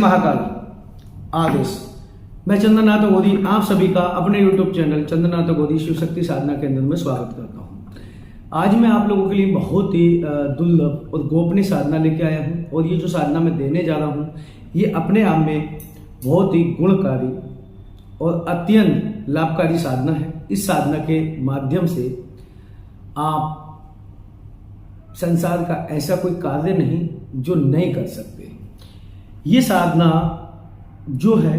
महाकाल आदेश। मैं चंद्रनाथ अघोरी आप सभी का अपने YouTube चैनल चंद्रनाथ अघोरी शिव शक्ति साधना केंद्र में स्वागत करता हूं। आज मैं आप लोगों के लिए बहुत ही दुर्लभ और गोपनीय साधना लेके आया हूं और ये जो साधना मैं देने जा रहा हूं ये अपने आप में बहुत ही गुणकारी और अत्यंत लाभकारी साधना है। इस साधना के माध्यम से आप संसार का ऐसा कोई कार्य नहीं जो नहीं कर सकते। ये साधना जो है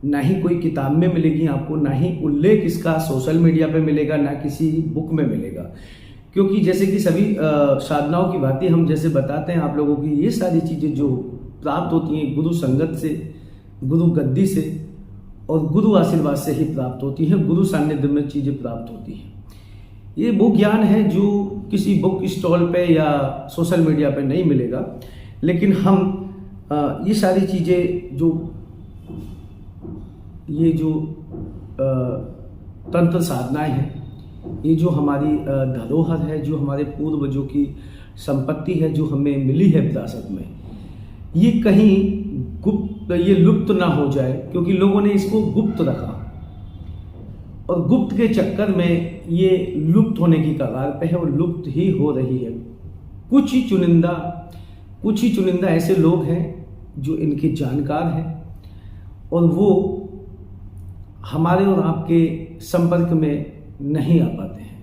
ना ही कोई किताब में मिलेगी आपको, ना ही उल्लेख इसका सोशल मीडिया पे मिलेगा, ना किसी बुक में मिलेगा। क्योंकि जैसे कि सभी साधनाओं की बातें हम जैसे बताते हैं आप लोगों की, ये सारी चीजें जो प्राप्त होती हैं गुरु संगत से, गुरु गद्दी से और गुरु आशीर्वाद से ही प्राप्त होती है। गुरु सानिध्य में चीजें प्राप्त होती हैं। ये वो ज्ञान है जो किसी बुक स्टॉल पे या सोशल मीडिया पे नहीं मिलेगा। लेकिन हम ये सारी चीजें जो तंत्र साधनाएं हैं, ये जो हमारी धरोहर है, जो हमारे पूर्वजों की संपत्ति है, जो हमें मिली है विरासत में, ये कहीं ये लुप्त ना हो जाए। क्योंकि लोगों ने इसको गुप्त रखा और गुप्त के चक्कर में ये लुप्त होने की कगार पे है और लुप्त ही हो रही है। कुछ ही चुनिंदा ऐसे लोग हैं जो इनके जानकार हैं और वो हमारे और आपके संपर्क में नहीं आ पाते हैं।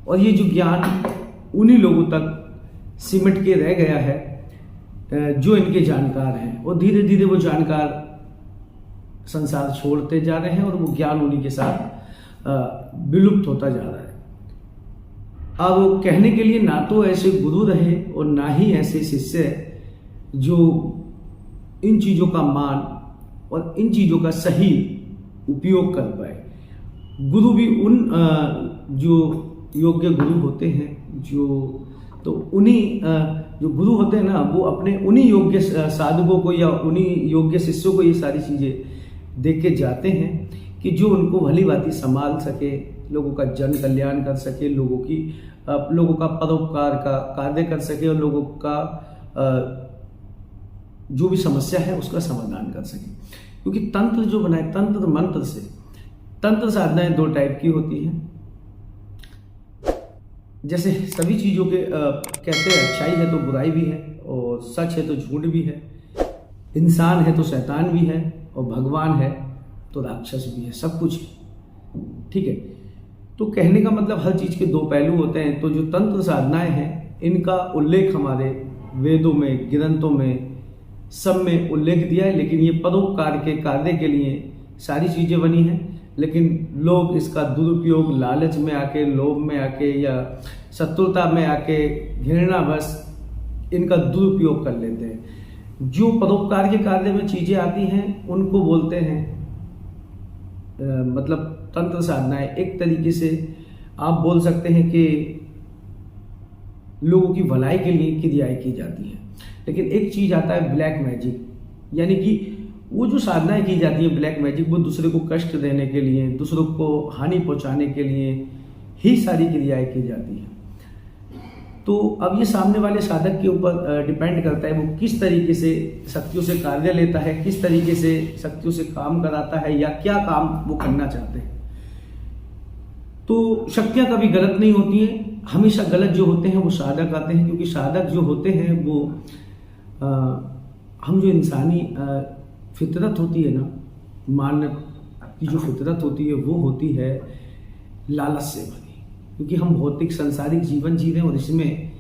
और ये जो ज्ञान उन्हीं लोगों तक सिमट के रह गया है जो इनके जानकार हैं, और धीरे धीरे वो जानकार संसार छोड़ते जा रहे हैं और वो ज्ञान उन्हीं के साथ विलुप्त होता जा रहा है। अब कहने के लिए ना तो ऐसे गुरु रहे और ना ही ऐसे शिष्य जो इन चीजों का मान और इन चीजों का सही उपयोग कर पाए। गुरु भी उन जो योग्य गुरु होते हैं, जो उन्हीं जो गुरु होते हैं ना, वो अपने उन्हीं योग्य साधकों को या उन्हीं योग्य शिष्यों को ये सारी चीजें दे के जाते हैं कि जो उनको भली भांति संभाल सके, लोगों का जन कल्याण कर सके, लोगों का परोपकार का कार्य कर सके और लोगों का जो भी समस्या है उसका समाधान कर सके। क्योंकि तंत्र जो बनाए, तंत्र मंत्र से, तंत्र साधनाएं दो टाइप की होती हैं। जैसे सभी चीजों के कहते हैं अच्छाई है तो बुराई भी है, और सच है तो झूठ भी है, इंसान है तो शैतान भी है, और भगवान है तो राक्षस भी है, सब कुछ है। ठीक है, तो कहने का मतलब हर चीज के दो पहलू होते हैं। तो जो तंत्र साधनाएं हैं इनका उल्लेख हमारे वेदों में, ग्रंथों में, सब में उल्लेख दिया है। लेकिन ये परोपकार के कार्य के लिए सारी चीजें बनी हैं। लेकिन लोग इसका दुरुपयोग लालच में आके, लोभ में आके या शत्रुता में आके, घृणावश इनका दुरुपयोग कर लेते हैं। जो परोपकार के कार्य में चीजें आती हैं उनको बोलते हैं मतलब तंत्र साधनाएं। एक तरीके से आप बोल सकते हैं कि लोगों की भलाई के लिए क्रियाएं की जाती हैं। लेकिन एक चीज आता है ब्लैक मैजिक, यानी कि वो जो साधनाएं की जाती है ब्लैक मैजिक, वो दूसरे को कष्ट देने के लिए, दूसरों को हानि पहुंचाने के लिए ही सारी क्रियाएं की जाती हैं। तो अब ये सामने वाले साधक के ऊपर डिपेंड करता है वो किस तरीके से शक्तियों से कार्य लेता है, किस तरीके से शक्तियों से काम कराता है, या क्या काम वो करना चाहते हैं। तो शक्तियां कभी गलत नहीं होती हैं, हमेशा गलत जो होते हैं वो साधक आते हैं। क्योंकि साधक जो होते हैं वो हम जो इंसानी फितरत होती है ना, मानव की जो फितरत होती है वो होती है लालच से भरी। क्योंकि हम भौतिक सांसारिक जीवन जी रहे हैं और इसमें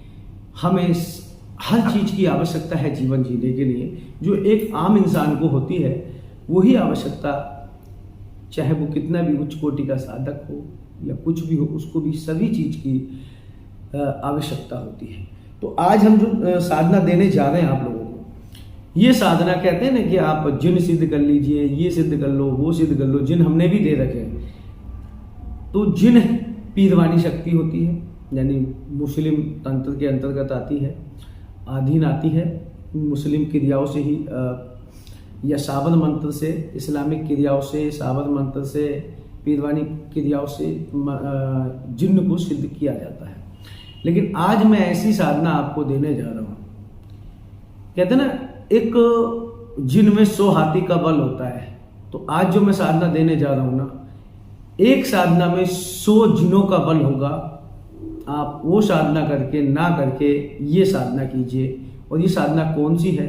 हमें हर चीज की आवश्यकता है जीवन जीने के लिए। जो एक आम इंसान को होती है वही आवश्यकता, चाहे वो कितना भी उच्च कोटि का साधक हो या कुछ भी हो, उसको भी सभी चीज की आवश्यकता होती है। तो आज हम जो साधना देने जा रहे हैं आप लोगों को, ये साधना कहते हैं ना कि आप जिन सिद्ध कर लीजिए, ये सिद्ध कर लो, वो सिद्ध कर लो। जिन हमने भी दे रखे हैं। तो जिन पीरवानी शक्ति होती है, यानी मुस्लिम तंत्र के अंतर्गत आती है, अधीन आती है। मुस्लिम क्रियाओं से ही या साबर मंत्र से, इस्लामिक क्रियाओं से, साबर मंत्र से, पीरवानी क्रियाओं से जिन्न को सिद्ध किया जाता है। लेकिन आज मैं ऐसी साधना आपको देने जा रहा हूं। कहते ना, एक जिनमें 100 हाथी का बल होता है। तो आज जो मैं साधना देने जा रहा हूं ना, एक साधना में 100 जिनों का बल होगा। आप वो साधना करके ना करके ये साधना कीजिए। और ये साधना कौन सी है,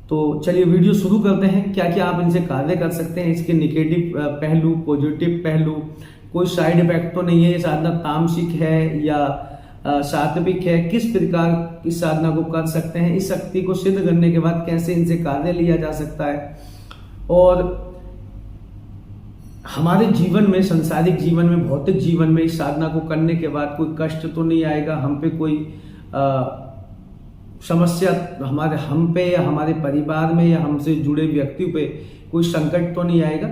तो चलिए वीडियो शुरू करते हैं। क्या क्या आप इनसे कार्य कर सकते हैं, इसके निगेटिव पहलू, पॉजिटिव पहलू, कोई साइड इफेक्ट तो नहीं है, ये साधना तामसिक है या सात्विक है, किस प्रकार इस साधना को कर सकते हैं, इस शक्ति को सिद्ध करने के बाद कैसे इनसे कार्य लिया जा सकता है, और हमारे जीवन में, सांसारिक जीवन में, भौतिक जीवन में इस साधना को करने के बाद कोई कष्ट तो नहीं आएगा, हम पे कोई समस्या, हम पे या हमारे परिवार में या हमसे जुड़े व्यक्तियों पे कोई संकट तो नहीं आएगा।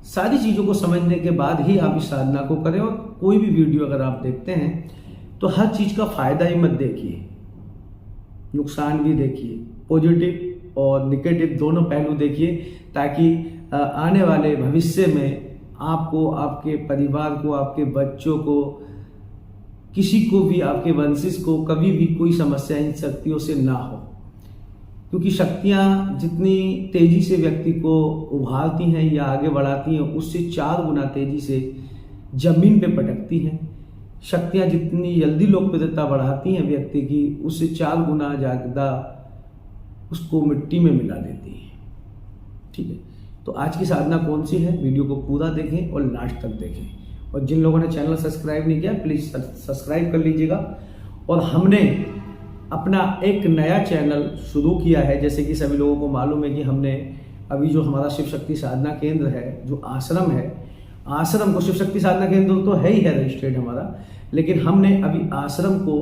सारी चीजों को समझने के बाद ही आप इस साधना को करें। और कोई भी वीडियो अगर आप देखते हैं तो हर चीज का फायदा ही मत देखिए, नुकसान भी देखिए, पॉजिटिव और निगेटिव दोनों पहलू देखिए, ताकि आने वाले भविष्य में आपको, आपके परिवार को, आपके बच्चों को, किसी को भी, आपके वंशिज को कभी भी कोई समस्या इन शक्तियों से ना हो। क्योंकि शक्तियां जितनी तेजी से व्यक्ति को उभारती हैं या आगे बढ़ाती हैं, उससे 4 गुना तेजी से जमीन पे पटकती हैं। शक्तियां जितनी जल्दी लोकप्रियता बढ़ाती हैं व्यक्ति की, उससे 4 गुना ज्यादा उसको मिट्टी में मिला देती है। ठीक है, तो आज की साधना कौन सी है, वीडियो को पूरा देखें और लास्ट तक देखें। और जिन लोगों ने चैनल सब्सक्राइब नहीं किया, प्लीज सब्सक्राइब कर लीजिएगा। और हमने अपना एक नया चैनल शुरू किया है, जैसे कि सभी लोगों को मालूम है कि हमने अभी जो हमारा शिव शक्ति साधना केंद्र है, जो आश्रम है, आश्रम को, शिव शक्ति साधना केंद्र तो है ही है रजिस्टर्ड हमारा, लेकिन हमने अभी आश्रम को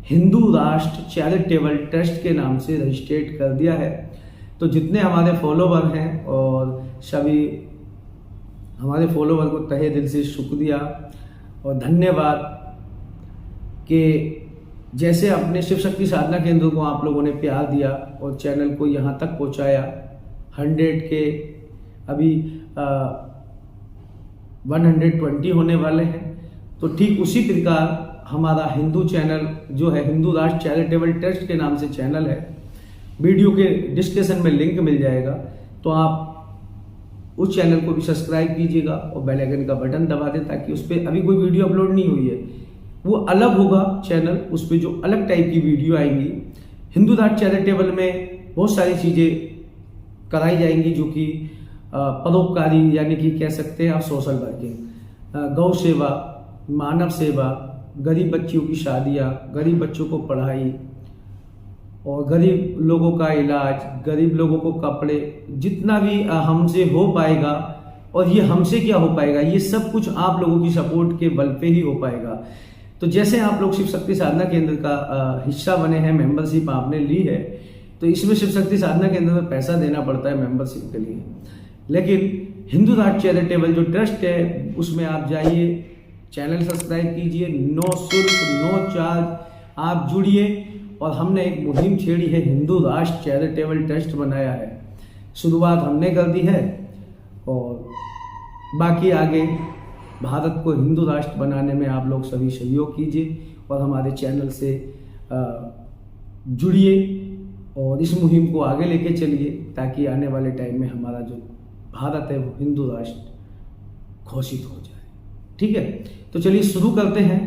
हिंदू राष्ट्र चैरिटेबल ट्रस्ट के नाम से रजिस्टर्ड कर दिया है। तो जितने हमारे फॉलोवर हैं, और सभी हमारे फॉलोवर को तहे दिल से शुक्रिया और धन्यवाद कि जैसे अपने शिव शक्ति साधना केंद्र को आप लोगों ने प्यार दिया और चैनल को यहाँ तक पहुँचाया। 100 के अभी 120 होने वाले हैं। तो ठीक उसी प्रकार हमारा हिंदू चैनल जो है, हिंदू राष्ट्र चैरिटेबल ट्रस्ट के नाम से चैनल है, वीडियो के डिस्क्रिप्शन में लिंक मिल जाएगा। तो आप उस चैनल को भी सब्सक्राइब कीजिएगा और बेल आइकन का बटन दबा दें, ताकि उस पर अभी कोई वीडियो अपलोड नहीं हुई है, वो अलग होगा चैनल, उस पर जो अलग टाइप की वीडियो आएंगी। हिंदू राष्ट्र चैरिटेबल में बहुत सारी चीज़ें कराई जाएंगी जो कि परोपकारी, यानी कि कह सकते हैं आप सोशल वर्किंग, गौ सेवा, मानव सेवा, गरीब बच्चियों की शादियाँ, गरीब बच्चों को पढ़ाई, और गरीब लोगों का इलाज, गरीब लोगों को कपड़े, जितना भी हमसे हो पाएगा। और ये हमसे क्या हो पाएगा, ये सब कुछ आप लोगों की सपोर्ट के बल पे ही हो पाएगा। तो जैसे आप लोग शिव शक्ति साधना केंद्र का हिस्सा बने हैं, मेंबरशिप आपने ली है, तो इसमें शिव शक्ति साधना केंद्र में पैसा देना पड़ता है मेंबरशिप के लिए। लेकिन हिंदू राष्ट्र चैरिटेबल जो ट्रस्ट है, उसमें आप जाइए, चैनल सब्सक्राइब कीजिए, नो शुल्क, नो चार्ज, आप जुड़िए। और हमने एक मुहिम छेड़ी है, हिंदू राष्ट्र चैरिटेबल ट्रस्ट बनाया है, शुरुआत हमने कर दी है, और बाकी आगे भारत को हिंदू राष्ट्र बनाने में आप लोग सभी सहयोग कीजिए और हमारे चैनल से जुड़िए और इस मुहिम को आगे लेके चलिए, ताकि आने वाले टाइम में हमारा जो भारत है वो हिंदू राष्ट्र घोषित हो जाए। ठीक है, तो चलिए शुरू करते हैं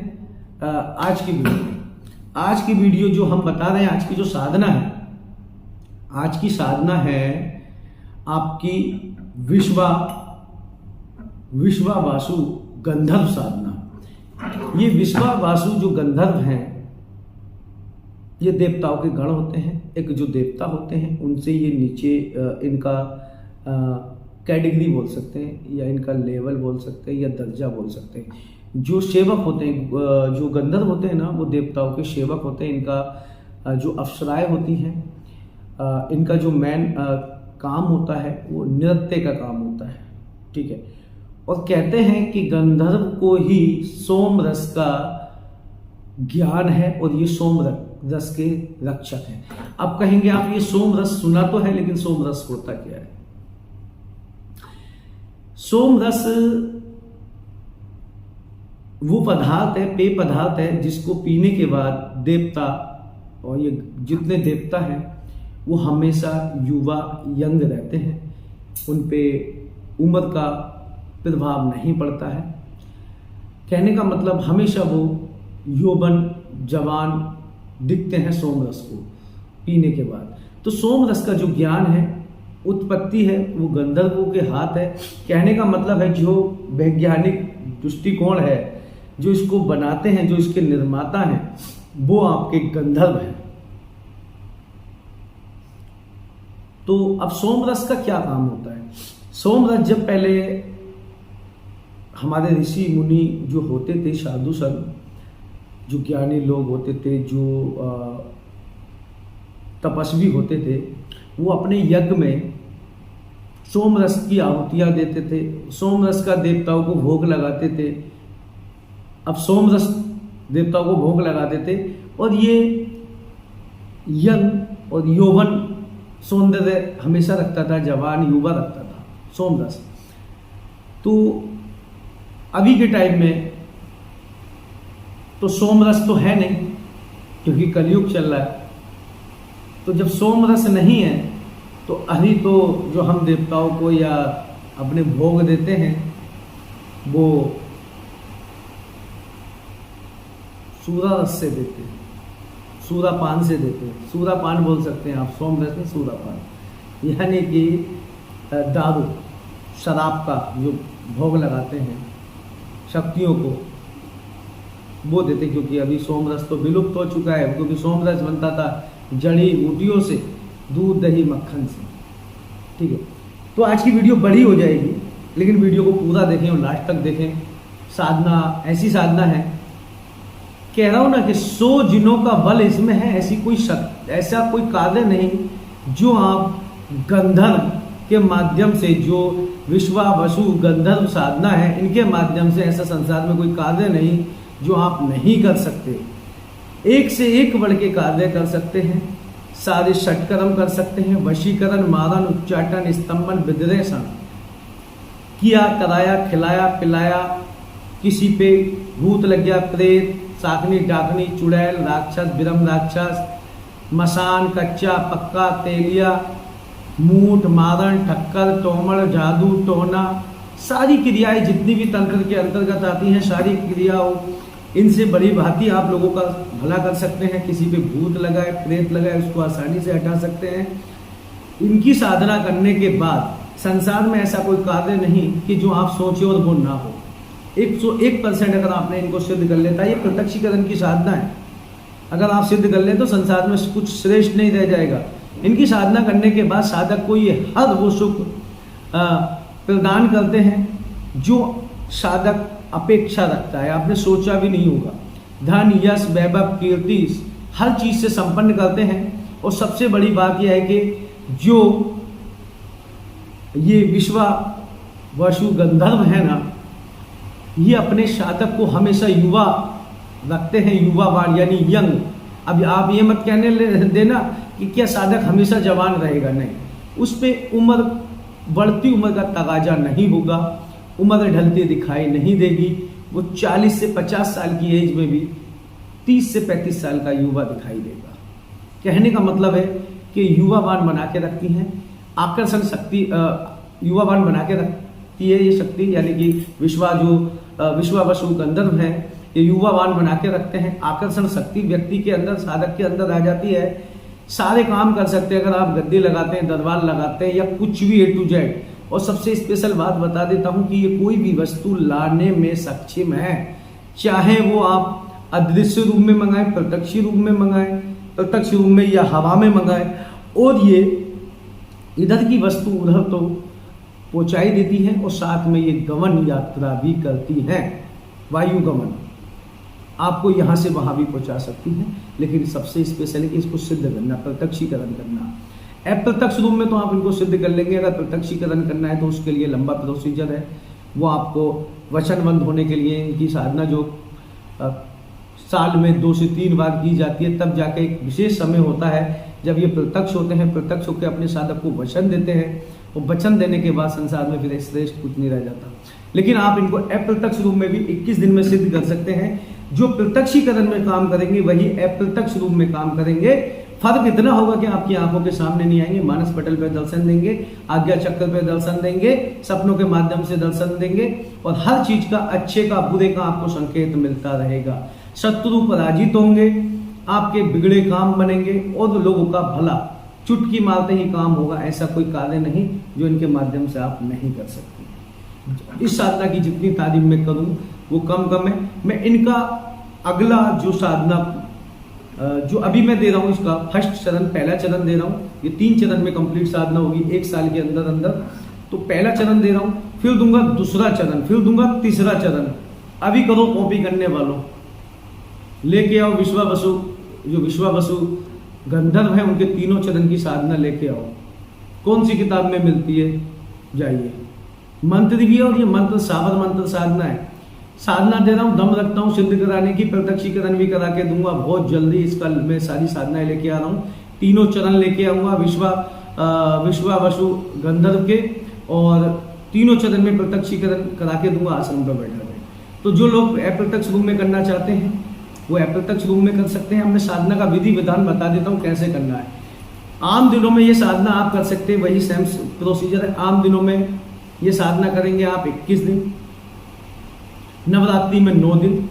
आज की वीडियो। आज की वीडियो जो हम बता रहे हैं, आज की जो साधना है, आज की साधना है आपकी विश्वा वासु गंधर्व साधना। ये विश्वा वासु जो गंधर्व हैं, ये देवताओं के गण होते हैं। एक जो देवता होते हैं, उनसे ये नीचे इनका कैटेगरी बोल सकते हैं, या इनका लेवल बोल सकते हैं, या दर्जा बोल सकते हैं। जो सेवक होते हैं, जो गंधर्व होते हैं ना, वो देवताओं के सेवक होते हैं। इनका जो अप्सराएं होती हैं, इनका जो मेन काम होता है वो नृत्य का काम होता है। ठीक है, और कहते हैं कि गंधर्व को ही सोम रस का ज्ञान है, और ये सोम रस के रक्षक हैं। अब कहेंगे आप, ये सोम रस सुना तो है, लेकिन सोम रस होता क्या है? सोम रस वो पदार्थ है, पेय पदार्थ है, जिसको पीने के बाद देवता, और ये जितने देवता हैं वो हमेशा युवा यंग रहते हैं, उन पे उम्र का प्रभाव नहीं पड़ता है। कहने का मतलब हमेशा वो यौवन जवान दिखते हैं सोमरस को पीने के बाद। तो सोमरस का जो ज्ञान है, उत्पत्ति है, वो गंधर्वों के हाथ है। कहने का मतलब है जो वैज्ञानिक दृष्टिकोण है, जो इसको बनाते हैं, जो इसके निर्माता हैं, वो आपके गंधर्व हैं। तो अब सोमरस का क्या काम होता है? सोमरस जब पहले हमारे ऋषि मुनि जो होते थे, साधु संत, जो ज्ञानी लोग होते थे, जो तपस्वी होते थे, वो अपने यज्ञ में सोमरस की आहुतियां देते थे, सोमरस का देवताओं को भोग लगाते थे। अब सोमरस देवताओं को भोग लगाते थे और ये यंग और यौवन सौंदर्य हमेशा रखता था, जवान युवा रखता था सोमरस। तो अभी के टाइम में तो सोमरस तो है नहीं, क्योंकि कलयुग चल रहा है। तो जब सोमरस नहीं है तो अभी तो जो हम देवताओं को या अपने भोग देते हैं वो सूरा रस से देते हैं, सूरापान से देते हैं। सूरापान बोल सकते हैं आप, सोमरस में सूरापान, यानी कि दारू शराब का जो भोग लगाते हैं शक्तियों को, वो देते। क्योंकि अभी सोमरस तो विलुप्त हो चुका है, क्योंकि सोमरस बनता था जड़ी बूटियों से, दूध दही मक्खन से। ठीक है, तो आज की वीडियो बड़ी हो जाएगी, लेकिन वीडियो को पूरा देखें और लास्ट तक देखें। साधना ऐसी साधना है, कह रहा हूं ना कि 100 जिनों का बल इसमें है। ऐसा कोई कार्य नहीं जो आप गंधर्व के माध्यम से, जो विश्वा वसु गंधर्व साधना है, इनके माध्यम से ऐसा संसार में कोई कार्य नहीं जो आप नहीं कर सकते। एक से एक बढ़ के कार्य कर सकते हैं, सारे षटकर्म कर सकते हैं, वशीकरण, मारण, उच्चाटन, स्तंभन, विद्रेषण, किया, कराया, खिलाया, पिलाया, किसी पे भूत लग गया, प्रेत, साकनी, डाकनी, चुड़ैल, राक्षस, बिरम राक्षस, मसान, कच्चा, पक्का, तेलिया, मूठ, मारण, ठक्कर, तोमड़, जादू, टोना, सारी क्रियाएं जितनी भी तंत्र के अंतर्गत आती हैं, सारी क्रियाओं इनसे बड़ी भांति आप लोगों का भला कर सकते हैं। किसी पे भूत लगाए, प्रेत लगाए, उसको आसानी से हटा सकते हैं। इनकी साधना करने के बाद संसार में ऐसा कोई कार्य नहीं कि जो आप सोचे और वो ना हो। 101% अगर आपने इनको सिद्ध कर लेता है, ये प्रत्यक्षीकरण की साधना है। अगर आप सिद्ध कर ले तो संसार में कुछ श्रेष्ठ नहीं रह जाएगा। इनकी साधना करने के बाद साधक को ये हर वो सुख प्रदान करते हैं जो साधक अपेक्षा रखता है, आपने सोचा भी नहीं होगा। धन, यश, वैभव, कीर्ति, हर चीज से संपन्न करते हैं। और सबसे बड़ी बात यह है कि जो ये विश्वा वसु गंधर्व है ना, ये अपने साधक को हमेशा युवा रखते हैं, युवावान यानी यंग। अब आप ये मत कहने देना कि क्या साधक हमेशा जवान रहेगा, नहीं। उस पर उम्र, बढ़ती उम्र का तगाजा नहीं होगा, उम्र ढलती दिखाई नहीं देगी। वो 40 से 50 साल की एज में भी 30 से 35 साल का युवा दिखाई देगा। कहने का मतलब है कि युवावान बना के रखती हैं, आकर्षण शक्ति युवावान बना के रखती है ये शक्ति, यानी कि विश्वा वसु गंधर्व है, ये युवावान बना के रखते हैं। आकर्षण शक्ति व्यक्ति के अंदर, साधक के अंदर आ जाती है। सारे काम कर सकते हैं, अगर आप गद्दी लगाते हैं, दरबार लगाते हैं, या कुछ भी A to Z। और सबसे स्पेशल बात बता देता हूं कि ये कोई भी वस्तु लाने में सक्षम है, चाहे वो आप अदृश्य रूप में मंगाएं, प्रत्यक्ष रूप में मंगाएं, प्रत्यक्ष रूप में या हवा में मंगाएं, और ये इधर की वस्तु उधर तो पहुंचाई देती है, और साथ में ये गमन यात्रा भी करती है, वायु गमन, आपको यहां से वहां भी पहुंचा सकती है। लेकिन सबसे स्पेशल है कि इसको सिद्ध करना, प्रत्यक्षीकरण करना। अप्रत्यक्ष रूप में तो आप इनको सिद्ध कर लेंगे, अगर प्रत्यक्षीकरण करना है तो उसके लिए लंबा प्रोसीजर है। वो आपको वचनबंद होने के लिए इनकी साधना जो साल में 2 से 3 बार की जाती है, तब जाके एक विशेष समय होता है जब ये प्रत्यक्ष होते हैं, प्रत्यक्ष होकर अपने साधक को वचन देते हैं, और वचन देने के बाद संसार में फिर श्रेष्ठ कुछ नहीं रह जाता। लेकिन आप इनको अप्रत्यक्ष रूप में भी 21 दिन में सिद्ध कर सकते हैं। जो प्रत्यक्षीकरण में काम करेंगे वही अप्रत्यक्ष रूप में काम करेंगे, फर्क इतना होगा कि आपकी आंखों के सामने नहीं आएंगे, मानस पटल पे दर्शन देंगे, आज्ञा चक्र पे दर्शन देंगे, सपनों के माध्यम से दर्शन देंगे, और हर चीज का, अच्छे का बुरे का आपको संकेत मिलता रहेगा। शत्रु पराजित होंगे, आपके बिगड़े काम बनेंगे, और लोगों का भला चुटकी मारते ही काम होगा। ऐसा कोई कार्य नहीं जो इनके माध्यम से आप नहीं कर सकते। इस साधना की जितनी तारीफ मैं करूं वो कम है। मैं इनका अगला जो साधना जो अभी मैं दे रहा हूं, इसका फर्स्ट चरण, पहला चरण दे रहा हूं। ये 3 चरण में कंप्लीट साधना होगी 1 साल के अंदर अंदर। तो पहला चरण दे रहा हूं, फिर दूंगा दूसरा चरण, फिर दूंगा तीसरा चरण। अभी करो कॉपी करने वालों, लेके आओ विश्वावसु, जो विश्वावसु गंधर्व है उनके 3 चरण की साधना लेके आओ। कौन सी किताब में मिलती है, जाइए। मंत्र भी है, और ये मंत्र साबर मंत्र साधना है। साधना दे रहा हूं, दम रखता हूं सिद्ध कराने की, प्रत्यक्षीकरण भी करा के दूंगा बहुत जल्दी। इसका मैं सारी साधनाएं लेके आ रहा हूं, 3 चरण लेके आऊंगा विश्वावसु गंधर्व के, और 3 चरण में प्रत्यक्षीकरण करा के दूंगा आश्रम पर बैठा है। तो जो लोग अप्रत्यक्ष रूप में करना चाहते हैं वो अप्रत्यक्ष रूप में कर सकते हैं। मैं साधना का विधि विधान बता देता हूँ कैसे करना है। आम दिनों में ये साधना आप कर सकते हैं, वही सेम प्रोसीजर है। आम दिनों में ये साधना करेंगे आप 21 दिन, नवरात्रि में 9 दिन।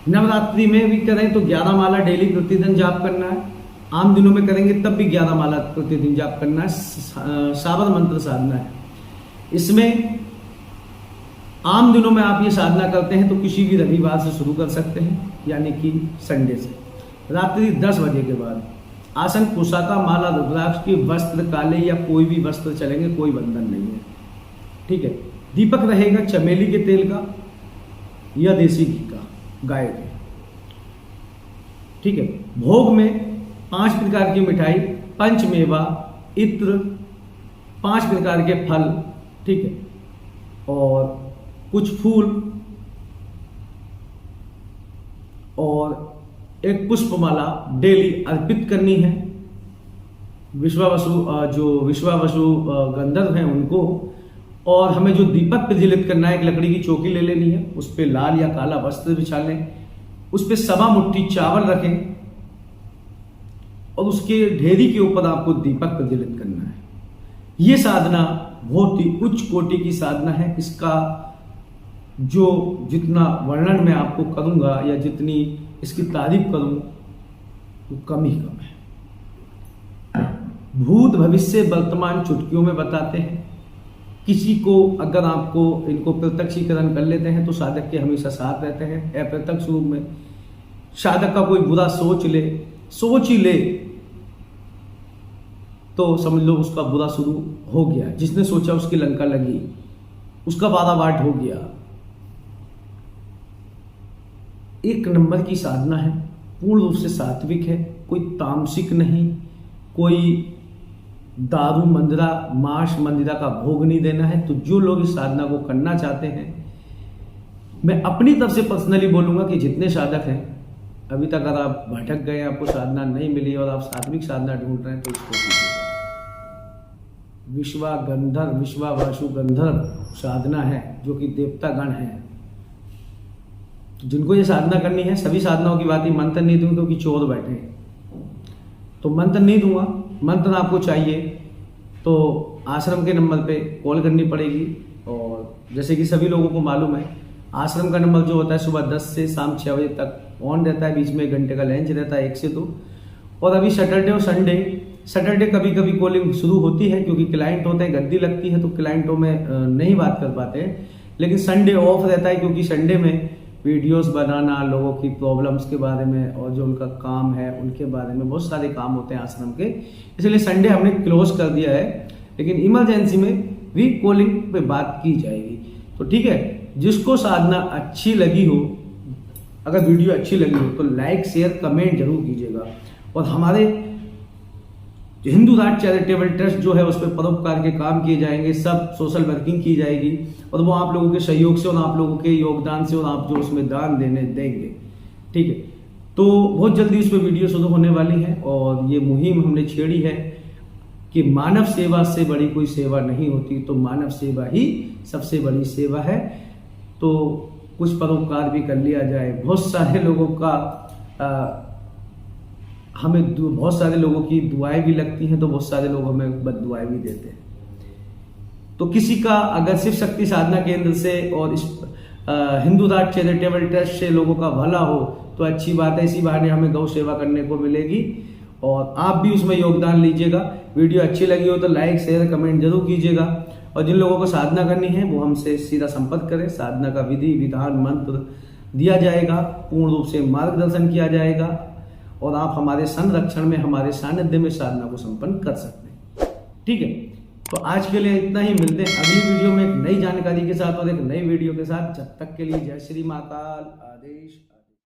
नवरात्रि में भी करें तो 11 माला डेली प्रतिदिन जाप करना है। आम दिनों में करेंगे तब भी 11 माला प्रतिदिन जाप करना है। साबर मंत्र साधना है। इसमें आम दिनों में आप ये साधना करते हैं तो किसी भी रविवार से शुरू कर सकते हैं, यानी कि संडे से। रात्रि 10 बजे के बाद आसन कुशाका, माला, रुद्राक्ष की, वस्त्र काले या कोई भी वस्त्र चलेंगे, कोई बंधन नहीं है, ठीक है। दीपक रहेगा चमेली के तेल का या देसी घी का, गाय के, ठीक है। भोग में 5 प्रकार की मिठाई, पंचमेवा, इत्र, 5 प्रकार के फल, ठीक है, और कुछ फूल और एक पुष्पमाला डेली अर्पित करनी है जो विश्वावसु गंधर्व हैं उनको। और हमें जो दीपक प्रज्वलित करना है, एक लकड़ी की चौकी ले लेनी है, उस पर लाल या काला वस्त्र बिछा लें, उस पर 1.25 मुट्ठी चावल रखें, और उसके ढेरी के ऊपर आपको दीपक प्रज्वलित करना है। यह साधना बहुत ही उच्च कोटि की साधना है। इसका जो जितना वर्णन मैं आपको करूंगा या जितनी इसकी तारीफ करूं वो कम ही कम है। भूत भविष्य वर्तमान चुटकियों में बताते हैं। किसी को अगर आपको इनको प्रत्यक्षीकरण कर लेते हैं तो साधक के हमेशा साथ रहते हैं। अप्रत्यक्ष रूप में साधक का कोई बुरा सोच ही ले तो समझ लो उसका बुरा शुरू हो गया। जिसने सोचा उसकी लंका लगी, उसका बाराबाट हो गया। 1 नंबर की साधना है, पूर्ण रूप से सात्विक है, कोई तामसिक नहीं, कोई दारू मंदिरा मांस मंदिरा का भोग नहीं देना है। तो जो लोग इस साधना को करना चाहते हैं, मैं अपनी तरफ से पर्सनली बोलूंगा कि जितने साधक हैं अभी तक अगर आप भटक गए, आपको साधना नहीं मिली और आप सात्विक साधना ढूंढ रहे हैं तो इसको कीजिए। विश्वावसु गंधर्व साधना है जो कि देवता गण है। जिनको ये साधना करनी है, सभी साधनाओं की बात ही मंत्र नहीं दूंगा क्योंकि चोर बैठे हैं, तो मंत्र नहीं दूंगा। मंत्र आपको चाहिए तो आश्रम के नंबर पे कॉल करनी पड़ेगी। और जैसे कि सभी लोगों को मालूम है, आश्रम का नंबर जो होता है सुबह 10 से शाम 6 बजे तक ऑन रहता है, बीच में 1 घंटे का लंच रहता है 1 से 2। और अभी सैटरडे और सैटरडे कभी कभी कॉलिंग शुरू होती है क्योंकि क्लाइंट होते हैं, गद्दी लगती है तो क्लाइंटों में नहीं बात कर पाते हैं। लेकिन संडे ऑफ रहता है क्योंकि संडे में वीडियोस बनाना, लोगों की प्रॉब्लम्स के बारे में और जो उनका काम है उनके बारे में बहुत सारे काम होते हैं आश्रम के, इसलिए संडे हमने क्लोज कर दिया है। लेकिन इमरजेंसी में भी कॉलिंग पे बात की जाएगी। तो ठीक है, जिसको साधना अच्छी लगी हो, अगर वीडियो अच्छी लगी हो तो लाइक शेयर कमेंट जरूर कीजिएगा। और हमारे हिंदू राज चैरिटेबल ट्रस्ट जो है उस पर परोपकार के काम किए जाएंगे, सब सोशल वर्किंग की जाएगी और वो आप लोगों के सहयोग से और आप लोगों के योगदान से और आप जो उसमें दान देंगे, ठीक है। तो बहुत जल्दी उस पर वीडियो शुरू होने वाली है और ये मुहिम हमने छेड़ी है कि मानव सेवा से बड़ी कोई सेवा नहीं होती, तो मानव सेवा ही सबसे बड़ी सेवा है। तो कुछ परोपकार भी कर लिया जाए। बहुत सारे लोगों का हमें बहुत सारे लोगों की दुआएं भी लगती हैं, तो बहुत सारे लोग हमें बद दुआएं भी देते हैं। तो किसी का अगर शिव शक्ति साधना केंद्र से और इस हिंदू राज चैरिटेबल ट्रस्ट से लोगों का भला हो तो अच्छी बात है, इसी बहाने हमें गौ सेवा करने को मिलेगी और आप भी उसमें योगदान लीजिएगा। वीडियो अच्छी लगी हो तो लाइक शेयर कमेंट जरूर कीजिएगा और जिन लोगों को साधना करनी है वो हमसे सीधा संपर्क करें। साधना का विधि विधान मंत्र दिया जाएगा, पूर्ण रूप से मार्गदर्शन किया जाएगा और आप हमारे संरक्षण में, हमारे सानिध्य में साधना को संपन्न कर सकते हैं। ठीक है, तो आज के लिए इतना ही। मिलते हैं अगली वीडियो में एक नई जानकारी के साथ और एक नई वीडियो के साथ। जब तक के लिए जय श्री महाकाल। आदेश।